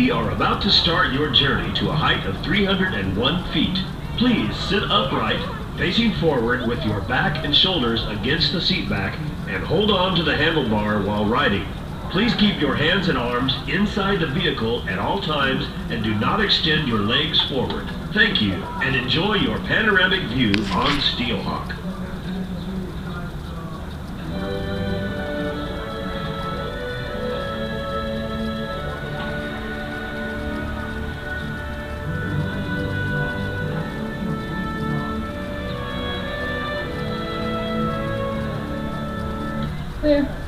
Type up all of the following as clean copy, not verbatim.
We are about to start your journey to a height of 301 feet. Please sit upright, facing forward with your back and shoulders against the seat back, and hold on to the handlebar while riding. Please keep your hands and arms inside the vehicle at all times and do not extend your legs forward. Thank you, and enjoy your panoramic view on SteelHawk. Clear.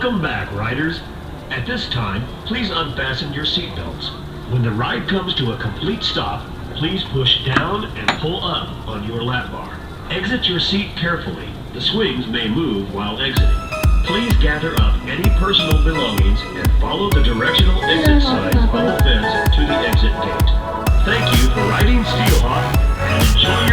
Welcome back, riders. At this time, please unfasten your seatbelts. When the ride comes to a complete stop, please push down and pull up on your lap bar. Exit your seat carefully. The swings may move while exiting. Please gather up any personal belongings and follow the directional exit signs on the fence to the exit gate. Thank you for riding SteelHawk and enjoy your